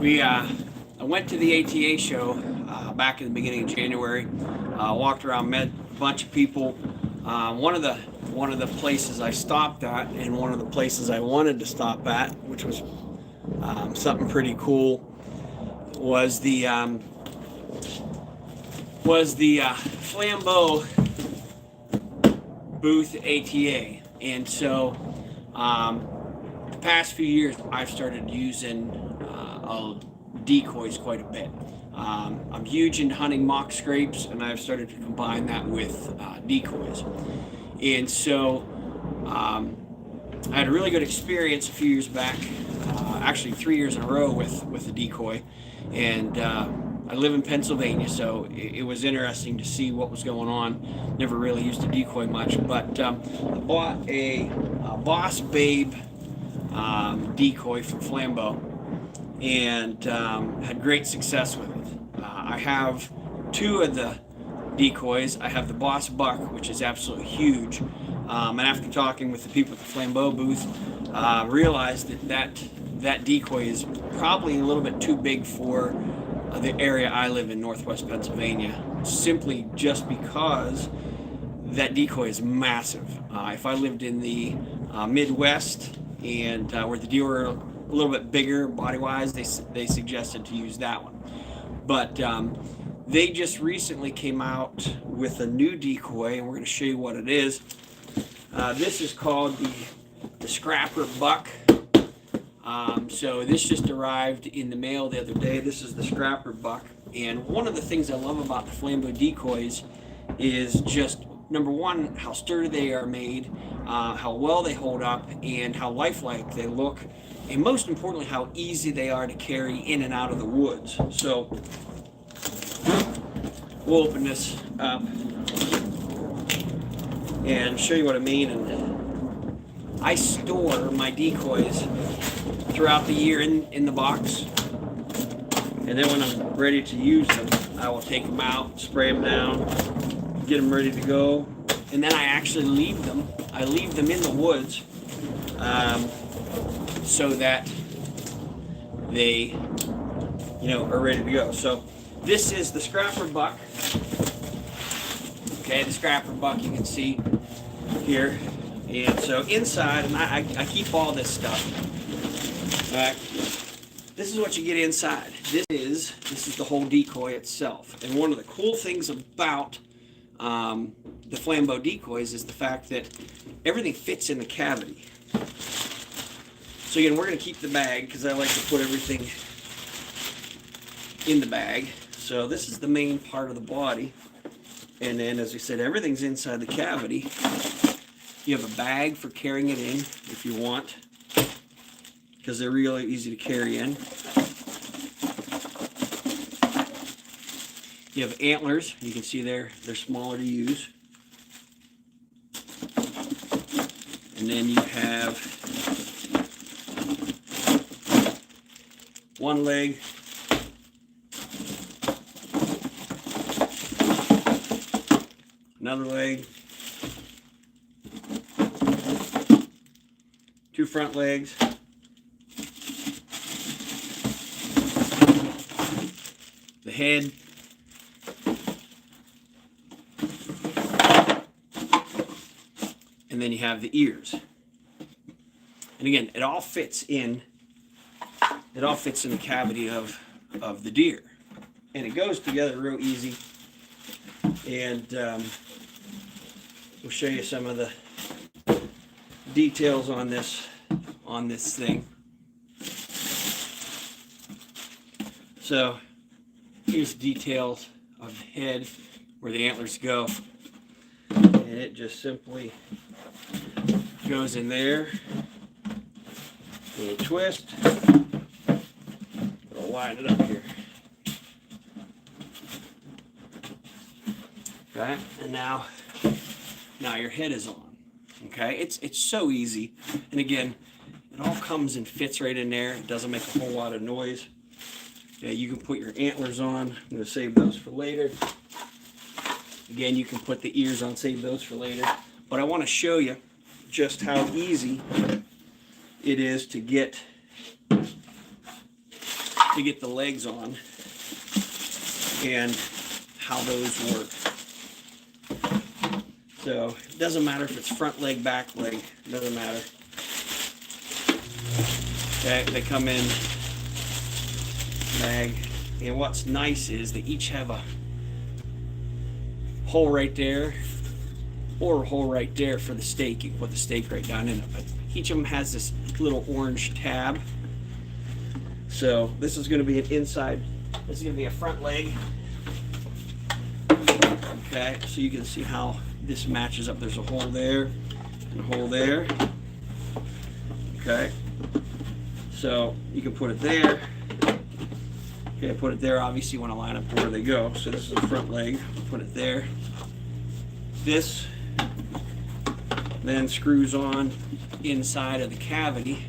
I went to the ATA show back in the beginning of January. Walked around, met a bunch of people. One of the places I stopped at, and one of the places I wanted to stop at, which was something pretty cool, was the Flambeau booth ATA. And so the past few years, I've started using decoys quite a bit. I'm huge into hunting mock scrapes, and I've started to combine that with decoys. And so I had a really good experience a few years back, actually 3 years in a row with the decoy. And I live in Pennsylvania, so it was interesting to see what was going on. Never really used a decoy much, but I bought a Boss Babe decoy from Flambeau, and had great success with it. I have two of the decoys. I have the Boss Buck, which is absolutely huge, and after talking with the people at the Flambeau booth, realized that decoy is probably a little bit too big for the area I live in, northwest Pennsylvania, simply just because that decoy is massive. If I lived in the Midwest, and where the deer were a little bit bigger body-wise, they suggested to use that one. But they just recently came out with a new decoy, and we're going to show you what it is. This is called the Scrapper Buck. So this just arrived in the mail the other day. This is the Scrapper Buck, and one of the things I love about the Flambeau decoys is just, number one, how sturdy they are made, how well they hold up, and how lifelike they look, and most importantly, how easy they are to carry in and out of the woods. So we'll open this up and show you what I mean. And I store my decoys throughout the year in the box, and then when I'm ready to use them, I will take them out, spray them down, get them ready to go, and then I actually leave them in the woods, so that they are ready to go. So this is the Scrapper Buck. Okay, the Scrapper Buck, you can see here. And so inside, and I keep all this stuff. All right, this is what you get inside. This is the whole decoy itself. And one of the cool things about the Flambeau decoys is the fact that everything fits in the cavity. So again, we're going to keep the bag because I like to put everything in the bag. So this is the main part of the body, and then, as I said, everything's inside the cavity. You have a bag for carrying it in if you want, because they're really easy to carry in. You have antlers. You can see they're smaller to use. And then you have one leg, another leg, two front legs, the head, and then you have the ears. And again, it all fits in the cavity of the deer, and it goes together real easy. And we'll show you some of the details on this thing. So here's details of the head, where the antlers go, and it just simply goes in there, and you twist. I'll line it up here. Okay, and now your head is on. Okay, it's so easy, and again, it all comes and fits right in there. It doesn't make a whole lot of noise. Okay, you can put your antlers on. I'm going to save those for later. Again, you can put the ears on, save those for later. But I want to show you just how easy it is to get to get the legs on and how those work. So it doesn't matter if it's front leg, back leg, it doesn't matter. Okay, they come in bag, and what's nice is they each have a hole right there or a hole right there for the stake. You can put the stake right down in it, but each of them has this little orange tab. So this is going to be an inside, this is going to be a front leg. Okay, so you can see how this matches up. There's a hole there and a hole there. Okay, so you can put it there. Okay, put it there. Obviously you want to line up where they go. So this is the front leg, put it there. This then screws on inside of the cavity.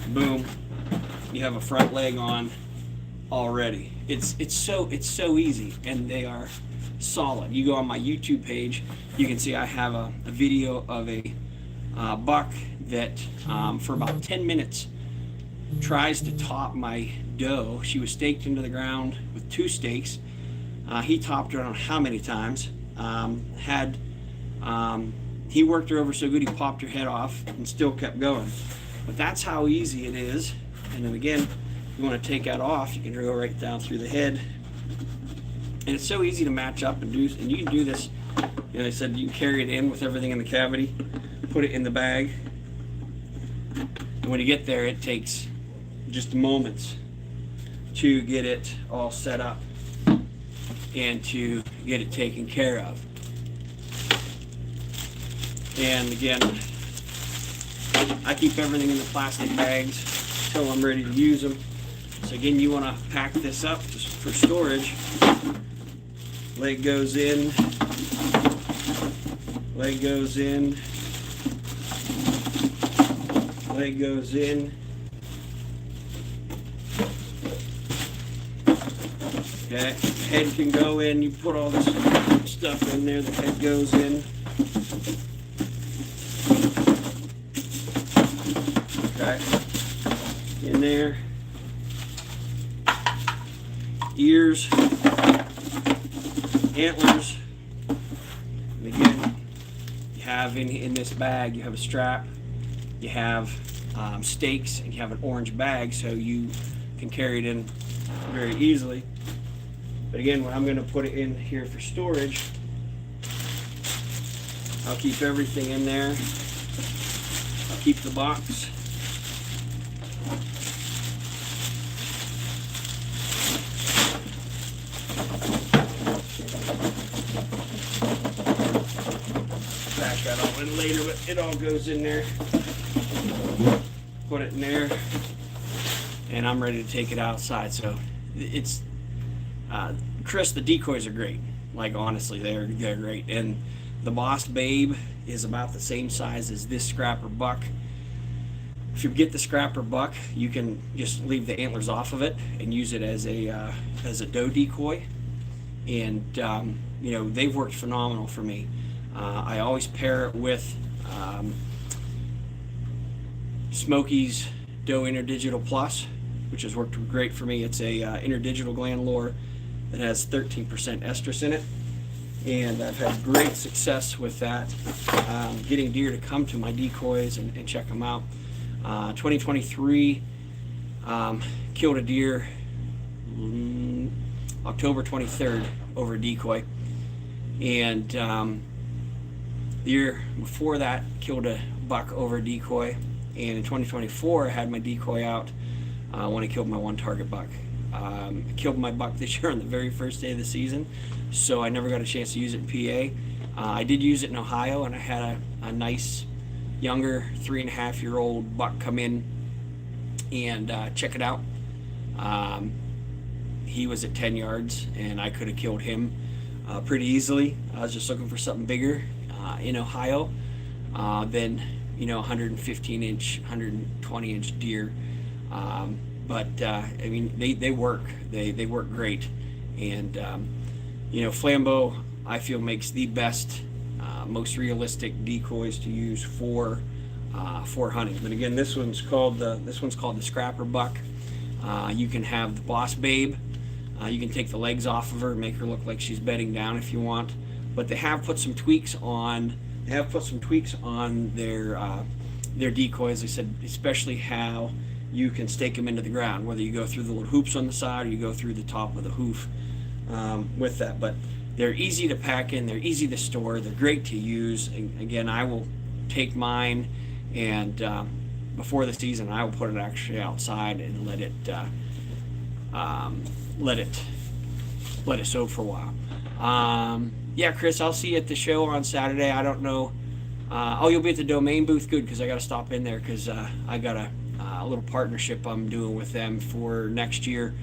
Boom, you have a front leg on already. It's so easy, and they are solid. You go on my YouTube page, you can see I have a video of a buck that for about 10 minutes tries to top my doe. She was staked into the ground with 2 stakes. He topped her on how many times. He worked her over so good he popped her head off and still kept going. But that's how easy it is. And then again, if you want to take that off, you can go right down through the head. And it's so easy to match up and do. And you can do this. You know, I said you can carry it in with everything in the cavity, put it in the bag. And when you get there, it takes just moments to get it all set up and to get it taken care of. And again, I keep everything in the plastic bags until I'm ready to use them. So again, you want to pack this up just for storage. Leg goes in, leg goes in, leg goes in. Okay, head can go in. You put all this stuff in there, the head goes in. Okay, in there. Ears, antlers, and again, you have in this bag, you have a strap, you have stakes, and you have an orange bag, so you can carry it in very easily. But again, when I'm going to put it in here for storage, I'll keep everything in there. I'll keep the box. Back that all in later, but it all goes in there. Put it in there, and I'm ready to take it outside. So it's Chris, the decoys are great. Like honestly, they're great. And the Boss Babe is about the same size as this scrapper buck. If you get the scrapper buck, you can just leave the antlers off of it and use it as a doe decoy. And you know, they've worked phenomenal for me. I always pair it with Smokey's Doe Interdigital Plus, which has worked great for me. It's a interdigital gland lure that has 13% estrus in it, and I've had great success with that, getting deer to come to my decoys and check them out. 2023, killed a deer October 23rd over a decoy, and the year before that killed a buck over a decoy, and in 2024 I had my decoy out when I killed my 1 target buck. I killed my buck this year on the very first day of the season, so I never got a chance to use it in PA. I did use it in Ohio, and I had a nice younger 3.5-year-old buck come in and check it out. He was at 10 yards, and I could have killed him pretty easily. I was just looking for something bigger in Ohio than 115-inch, 120-inch deer. But I mean, they work. They work great, and Flambeau, I feel, makes the best, most realistic decoys to use for for hunting. But again, this one's called the Scrapper Buck. You can have the Boss Babe. You can take the legs off of her and make her look like she's bedding down if you want. But they have put some tweaks on. They have put some tweaks on their decoys. They said especially how you can stake them into the ground, whether you go through the little hoops on the side or you go through the top of the hoof with that. But they're easy to pack in. They're easy to store. They're great to use. And again, I will take mine and before the season, I will put it actually outside and let it soak for a while. Yeah, Chris, I'll see you at the show on Saturday. I don't know. Oh, you'll be at the domain booth? Good, because I got to stop in there because I got a little partnership I'm doing with them for next year.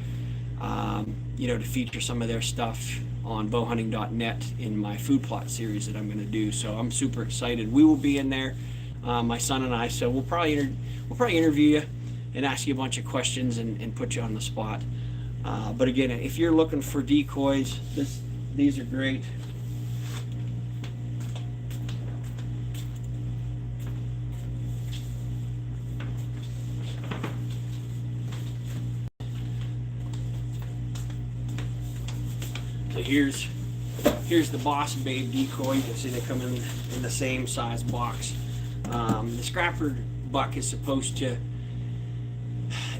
To feature some of their stuff on bowhunting.net in my food plot series that I'm going to do. So I'm super excited. We will be in there, my son and I. So we'll probably interview you and ask you a bunch of questions and put you on the spot. But again, if you're looking for decoys, these are great. So here's the Boss Babe decoy. You can see they come in the same size box. The Scrapper Buck is supposed to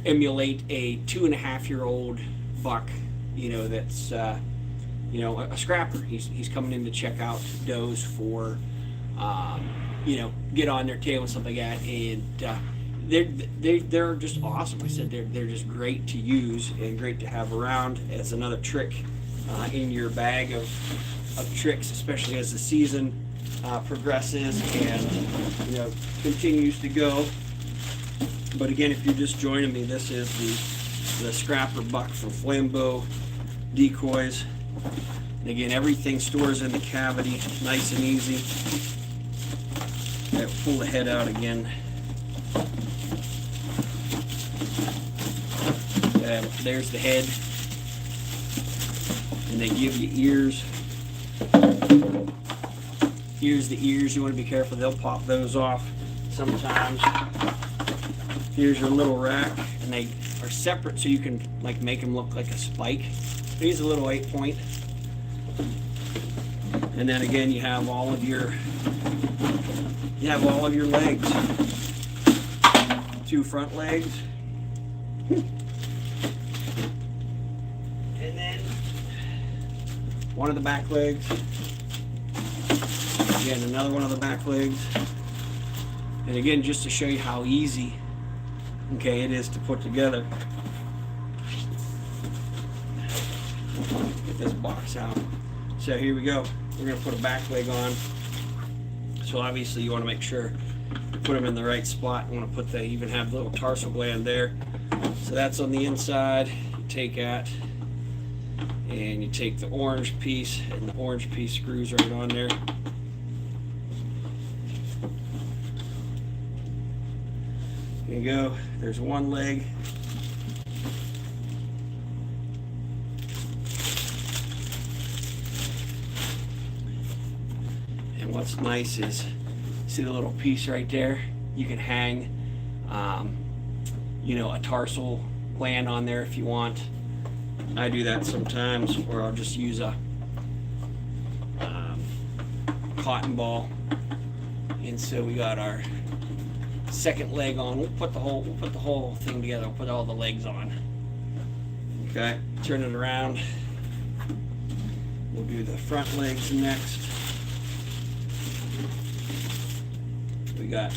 emulate a 2.5-year-old buck, that's a scrapper. He's coming in to check out does for get on their tail and stuff like that, and they're just awesome. I said they're just great to use and great to have around as another trick in your bag of tricks, especially as the season progresses and continues to go. But again, if you're just joining me, this is the Scrapper Buck from Flambeau Decoys. And again, everything stores in the cavity, nice and easy. I pull the head out again. There's the head. And they give you ears. Here's the ears. You want to be careful. They'll pop those off sometimes. Here's your little rack, and they are separate so you can make them look like a spike. Here's a little 8-point. And then again, you have all of your legs. 2 front legs. And then 1 of the back legs. Again, another 1 of the back legs. And again, just to show you how easy, it is to put together. Get this box out. So here we go. We're going to put a back leg on. So obviously you want to make sure you put them in the right spot. You want to even have the little tarsal gland there. So that's on the inside. You take that and you take the orange piece, and the orange piece screws right on there. There you go. There's 1 leg. And what's nice is, see the little piece right there? You can hang, a tarsal gland on there if you want. I do that sometimes, or I'll just use a cotton ball. And so we got our second leg on. We'll put the whole thing together. We'll put all the legs on. Okay, turn it around. We'll do the front legs next. We got,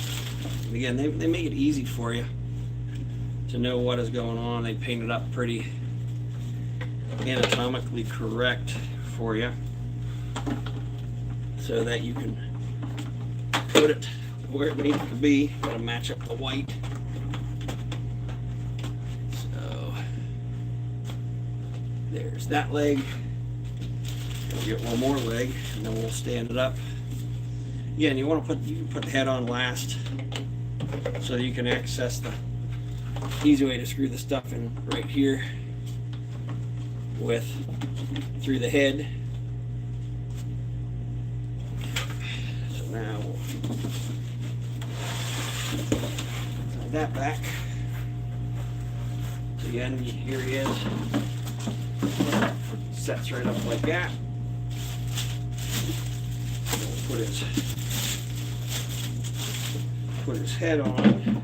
again, they make it easy for you to know what is going on. They paint it up pretty anatomically correct for you so that you can put it where it needs to be. Gotta match up the white. So there's that leg. We'll get 1 more leg, and then we'll stand it up. Yeah, and you can put the head on last so that you can access the easy way to screw the stuff in right here through the head. So now Slide that back. So again, here he is. Sets right up like that. We'll put his head on.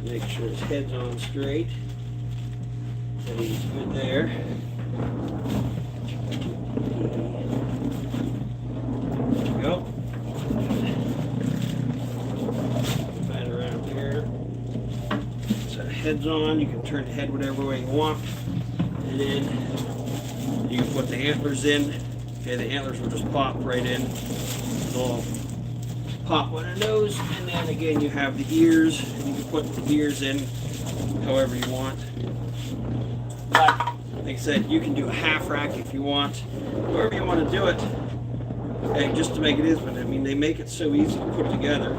Make sure his head's on straight. And he's good there. There we go. Put that around there. So the head's on. You can turn the head whatever way you want. And then you can put the antlers in. Okay, the antlers will just pop right in. They'll pop on the nose, and then again you have the ears, and you can put the ears in however you want. But like I said, you can do a half rack if you want, however you want to do it. Okay, just to make it is, but I mean they make it so easy to put together.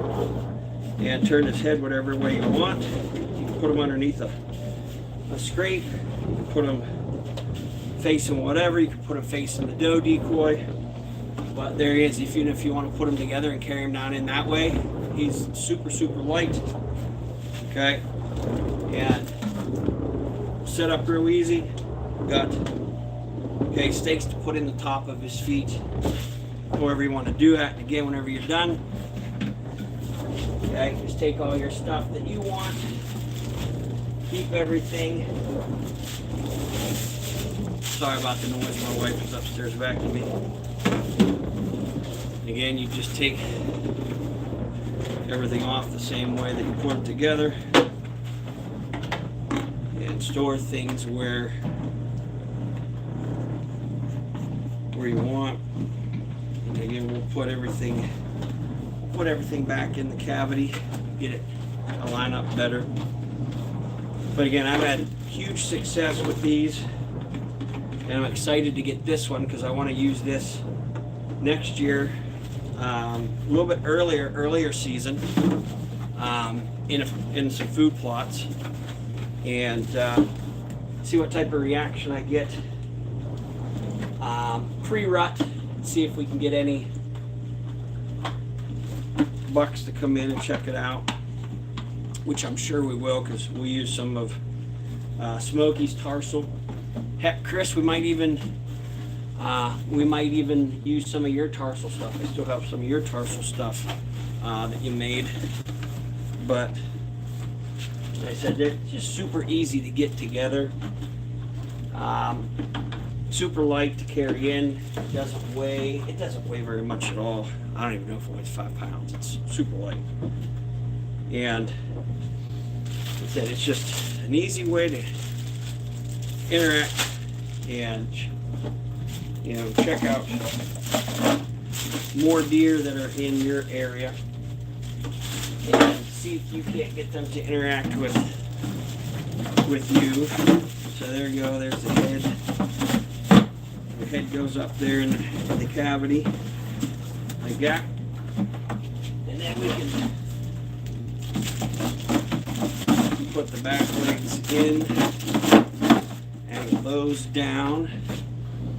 And turn his head whatever way you want. You can put them underneath a scrape. You can put them facing whatever. You can put them facing the doe decoy. But there he is. Even if you want to put them together and carry him down in that way, he's super, super light. Okay, and set up real easy. Got stakes to put in the top of his feet, however you want to do that. Again, whenever you're done, okay, just take all your stuff that you want. Keep everything. Sorry about the noise. My wife is upstairs vacuuming. Again, you just take everything off the same way that you put them together and store things where you want. And again, we'll put everything back in the cavity, get it to line up better. But again, I've had huge success with these, and I'm excited to get this one because I want to use this next year. A little bit earlier season, in some food plots, and see what type of reaction I get pre-rut. See if we can get any bucks to come in and check it out, which I'm sure we will because we use some of Smokey's tarsal. Heck, Chris, we might even use some of your tarsal stuff. I still have some of your tarsal stuff that you made. But like I said, they're just super easy to get together. Super light to carry in. It doesn't weigh very much at all. I don't even know if it weighs 5 pounds. It's super light. And like I said, it's just an easy way to interact and check out more deer that are in your area and see if you can't get them to interact with you. So there you go, there's the head. The head goes up there in the cavity like that. And then we can put the back legs in, angle those down.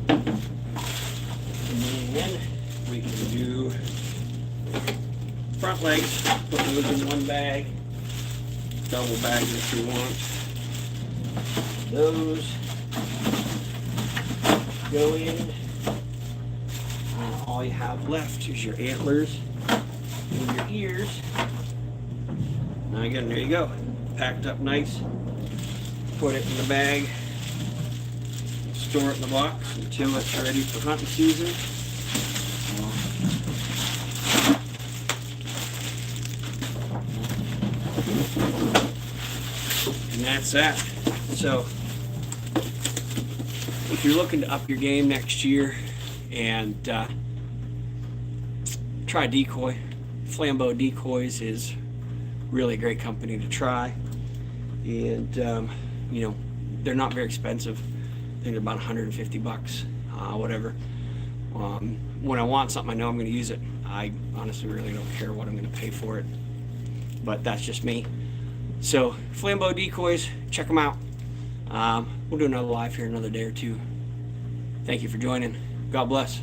And then we can do front legs, put those in one bag, double bag if you want. Those go in, and all you have left is your antlers and your ears. Now again, there you go, packed up nice. Put it in the bag, store it in the box until it's ready for hunting season. And that's that. So if you're looking to up your game next year and try decoy, Flambeau Decoys is really a great company to try. And they're not very expensive. I think they're about 150 bucks, whatever. When I want something, I know I'm going to use it. I honestly really don't care what I'm going to pay for it, but that's just me. So Flambeau Decoys, check them out. We'll do another live here in another day or two. Thank you for joining. God bless.